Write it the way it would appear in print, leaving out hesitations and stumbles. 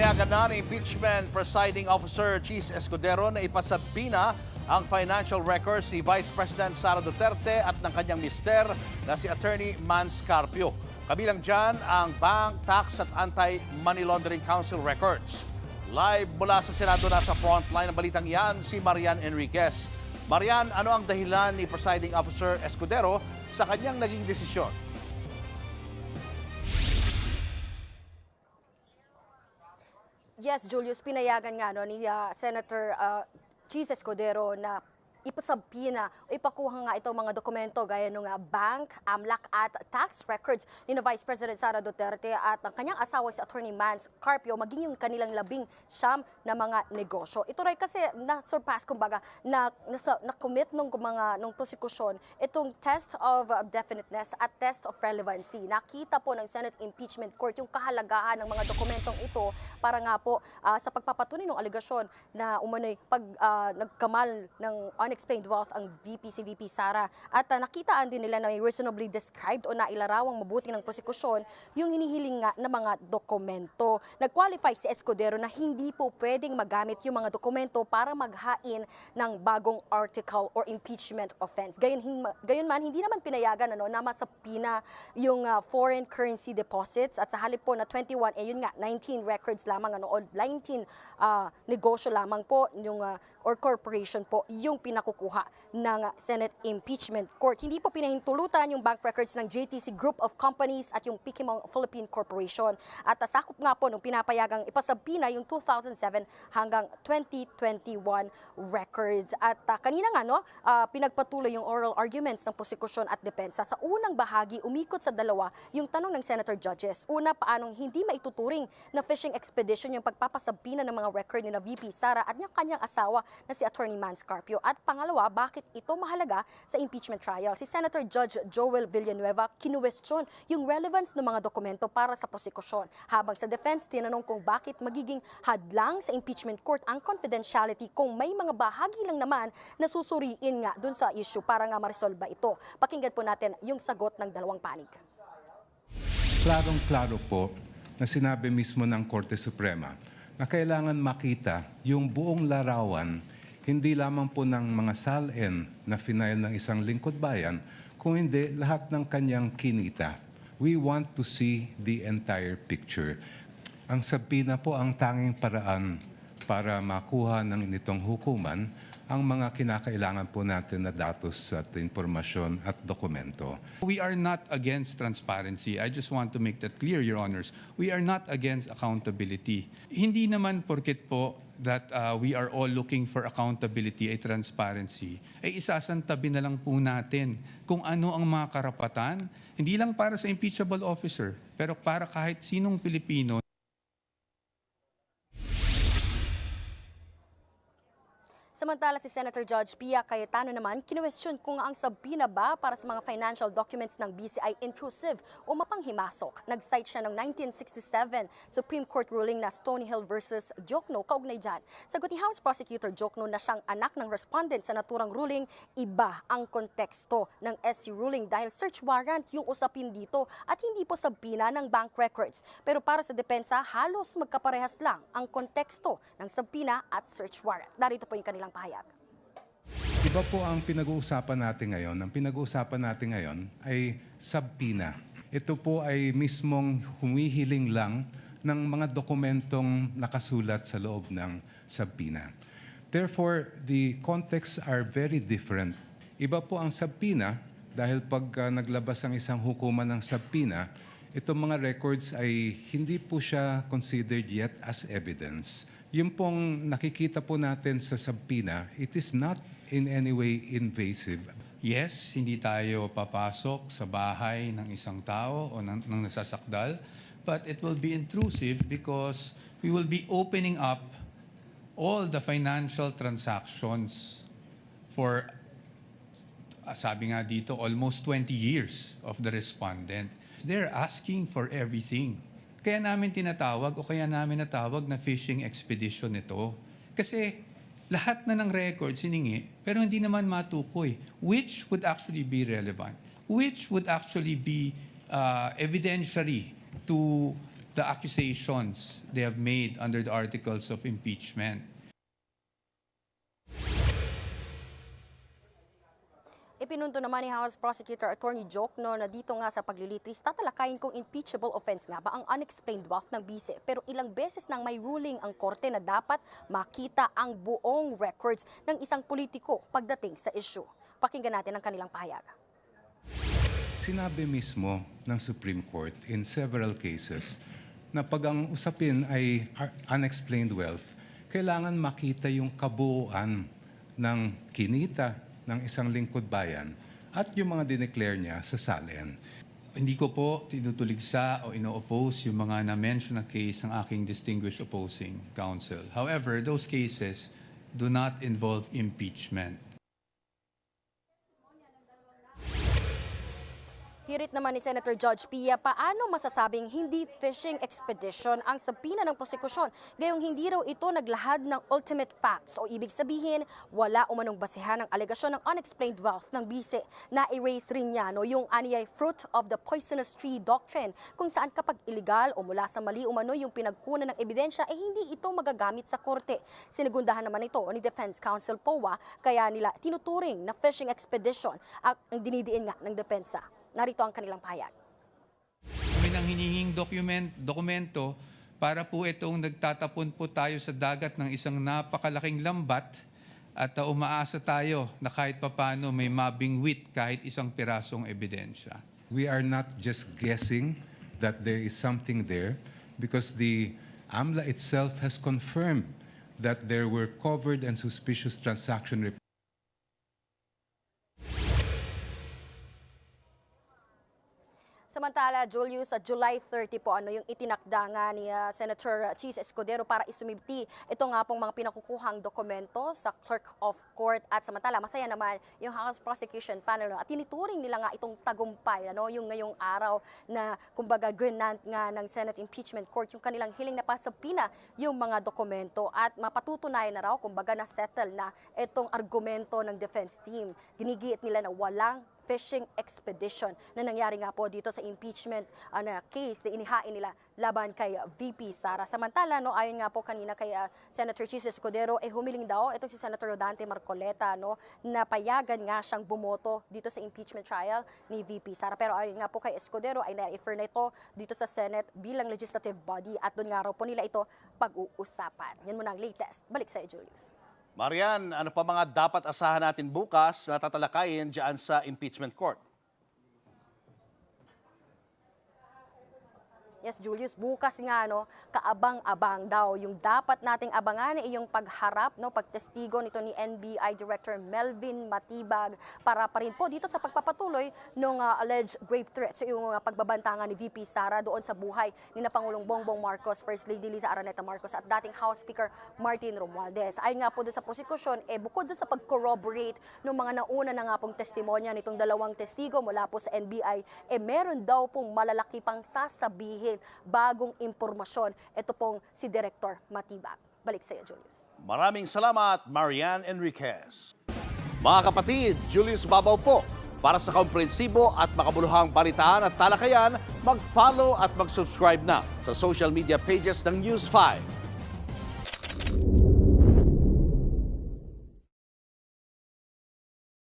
Pinayagan na ni Impeachment Presiding Officer Cheese Escudero na ipasabina ang financial records ni Vice President Sara Duterte at ng kanyang mister na si Attorney Mans Carpio. Kabilang dyan ang Bank, Tax at Anti-Money Laundering Council records. Live mula sa Senado na sa frontline ng balitang yan si Marian Enriquez. Marian, ano ang dahilan ni Presiding Officer Escudero sa kanyang naging desisyon? Yes, Julius, pinayagan nga ni Senator Cheese Escudero na ipasabina o ipakuha nga itong mga dokumento gaya ng bank, AMLAC at tax records ni Vice President Sara Duterte at ang kanyang asawa si Attorney Mans Carpio maging yung kanilang 19 na mga negosyo. Ito rin kasi na-surpass kumbaga na-commit nung prosekusyon itong test of definiteness at test of relevancy. Nakita po ng Senate Impeachment Court yung kahalagahan ng mga dokumentong ito para nga po sa pagpapatunay ng aligasyon na umano'y nagkamal ng unexplained wealth ang si VP Sara. At nakitaan din nila na may reasonably described o nailarawang mabuti ng prosekusyon yung hinihiling nga na mga dokumento. Nag-qualify si Escudero na hindi po pwedeng magamit yung mga dokumento para maghain ng bagong article or impeachment offense. Gayon man, hindi naman pinayagan na masapina yung foreign currency deposits at sa halip po na 21, yun nga, 19 records lamang o 19 negosyo lamang po yung, or corporation po yung pinakukuha ng Senate Impeachment Court. Hindi po pinahintulutan yung bank records ng JTC Group of Companies at yung Pikimong Philippine Corporation. At sakop nga po nung pinapayagang ipasabina yung 2007 hanggang 2021 records. At kanina nga pinagpatuloy yung oral arguments ng prosekusyon at depensa. Sa unang bahagi, umikot sa dalawa yung tanong ng Senator Judges. Una, paanong hindi maituturing na fishing expedition yung pagpapasabina ng mga record ni na VP Sara at yung kanyang asawa na si Attorney Mans Carpio. At pangalawa, bakit ito mahalaga sa impeachment trial? Si Senator Judge Joel Villanueva kinuwestiyon yung relevance ng mga dokumento para sa prosekusyon. Habang sa defense, tinanong kung bakit magiging hadlang sa impeachment court ang confidentiality kung may mga bahagi lang naman na susuriin nga dun sa issue para nga marisolba ito. Pakinggan po natin yung sagot ng dalawang panig. Klarong-klaro po na sinabi mismo ng Korte Suprema na kailangan makita yung buong larawan hindi lamang po ng mga SALN na final ng isang lingkod bayan, kung hindi lahat ng kanyang kinita. We want to see the entire picture. Ang sabina po ang tanging paraan para makuha ng nitong hukuman ang mga kinakailangan po natin na datos at informasyon at dokumento. We are not against transparency. I just want to make that clear, Your Honors. We are not against accountability. Hindi naman porket po that we are all looking for accountability ay transparency, ay isasantabi na lang po natin kung ano ang mga karapatan, hindi lang para sa impeachable officer, pero para kahit sinong Pilipino. Samantala si Senator Judge Pia Cayetano naman, kinuwestiyon kung ang sabina ba para sa mga financial documents ng BCI intrusive o mapanghimasok. Nag-cite siya ng 1967 Supreme Court ruling na Stonehill versus Diokno kaugnay dyan. Sagot ni House Prosecutor Diokno na siyang anak ng respondent sa naturang ruling, iba ang konteksto ng SC ruling dahil search warrant yung usapin dito at hindi po sabina ng bank records. Pero para sa depensa, halos magkaparehas lang ang konteksto ng sabina at search warrant. Narito po yung kanilang pahayag. Iba po ang pinag-uusapan natin ngayon. Ang pinag-uusapan natin ngayon ay sabina. Ito po ay mismong humihiling lang ng mga dokumentong nakasulat sa loob ng sabina. Therefore, the contexts are very different. Iba po ang sabina dahil pag naglabas ang isang hukuman ng sabina, itong mga records ay hindi po siya considered yet as evidence. Yung pong nakikita po natin sa sabina, it is not in any way invasive. Yes, hindi tayo papasok sa bahay ng isang tao o ng nasasakdal, but it will be intrusive because we will be opening up all the financial transactions for, sabi nga dito, almost 20 years of the respondent. They're asking for everything. Kaya namin tinatawag o kaya namin natawag na fishing expedition ito. Kasi lahat na ng records hiningi, pero hindi naman matukoy which would actually be relevant, which would actually be evidentiary to the accusations they have made under the articles of impeachment. Ipinunto naman ni House Prosecutor Attorney Jokno na dito nga sa paglilitis, tatalakayin kung impeachable offense nga ba ang unexplained wealth ng bise. Pero ilang beses nang may ruling ang korte na dapat makita ang buong records ng isang politiko pagdating sa issue. Pakinggan natin ang kanilang pahayag. Sinabi mismo ng Supreme Court in several cases na pag ang usapin ay unexplained wealth, kailangan makita yung kabuuan ng kinita ng isang lingkod bayan at yung mga dineclare niya sa SALN. Hindi ko po tinutuligsa o ino-oppose yung mga na-mention na case ng aking distinguished opposing counsel. However, those cases do not involve impeachment. Hirit naman ni Senator Judge Pia, paano masasabing hindi fishing expedition ang sabina ng prosekusyon? Gayong hindi raw ito naglahad ng ultimate facts o ibig sabihin wala umanong basehan ng alegasyon ng unexplained wealth ng bise. Na-erase rin niya yung aniyay fruit of the poisonous tree doctrine kung saan kapag illegal o mula sa mali umano yung pinagkunan ng ebidensya hindi ito magagamit sa korte. Sinigundahan naman ito ni Defense Counsel POA kaya nila tinuturing na fishing expedition ang dinidiin nga ng depensa. Narito ang kanilang pahayag. Kami nang hinihing dokumento para po itong nagtatapon po tayo sa dagat ng isang napakalaking lambat at umaasa tayo na kahit papano may mabingwit kahit isang pirasong ebidensya. We are not just guessing that there is something there because the AMLA itself has confirmed that there were covered and suspicious transaction reports. Samantala, Julius, sa July 30 po yung itinakda nga ni Senator Chis Escudero para isumibti ito nga pong mga pinakukuhang dokumento sa Clerk of Court. At samantala, masaya naman yung House Prosecution Panel at tinituring nila nga itong tagumpay, yung ngayong araw na kumbaga grant nga ng Senate Impeachment Court yung kanilang hiling na pasapina yung mga dokumento at mapatutunayan na raw kumbaga na settle na itong argumento ng defense team. Ginigiit nila na walang fishing expedition na nangyari nga po dito sa impeachment na case na inihain nila laban kay VP Sara. Samantala, ayon nga po kanina kay Senator Chis Escudero, humiling daw itong si Senator Rodante Marcoleta na payagan nga siyang bumoto dito sa impeachment trial ni VP Sara. Pero ayon nga po kay Escudero ay na-refer na ito dito sa Senate bilang legislative body at doon nga raw po nila ito pag-uusapan. Yan muna ang latest. Balik sa Julius. Marian, ano pa mga dapat asahan natin bukas na tatalakayin dyan sa impeachment court? Yes, Julius, bukas nga kaabang-abang daw yung dapat nating abangan ay yung pagharap, pagtestigo nito ni NBI Director Melvin Matibag para pa rin po dito sa pagpapatuloy ng alleged grave threats, yung pagbabantangan ni VP Sara doon sa buhay ni na Pangulong Bongbong Marcos, First Lady Liza Araneta Marcos at dating House Speaker Martin Romualdez. Ayon nga po doon sa prosekusyon, bukod doon sa pag-corroborate ng mga nauna na nga pong testimonya nitong dalawang testigo mula po sa NBI, meron daw pong malalaki pang sasabihin bagong impormasyon. Ito pong si Director Matibag. Balik sa iyo, Julius. Maraming salamat, Marian Enriquez. Mga kapatid, Julius Babaw po. Para sa komprehensibo at makabuluhang balitaan at talakayan, mag-follow at mag-subscribe na sa social media pages ng News 5.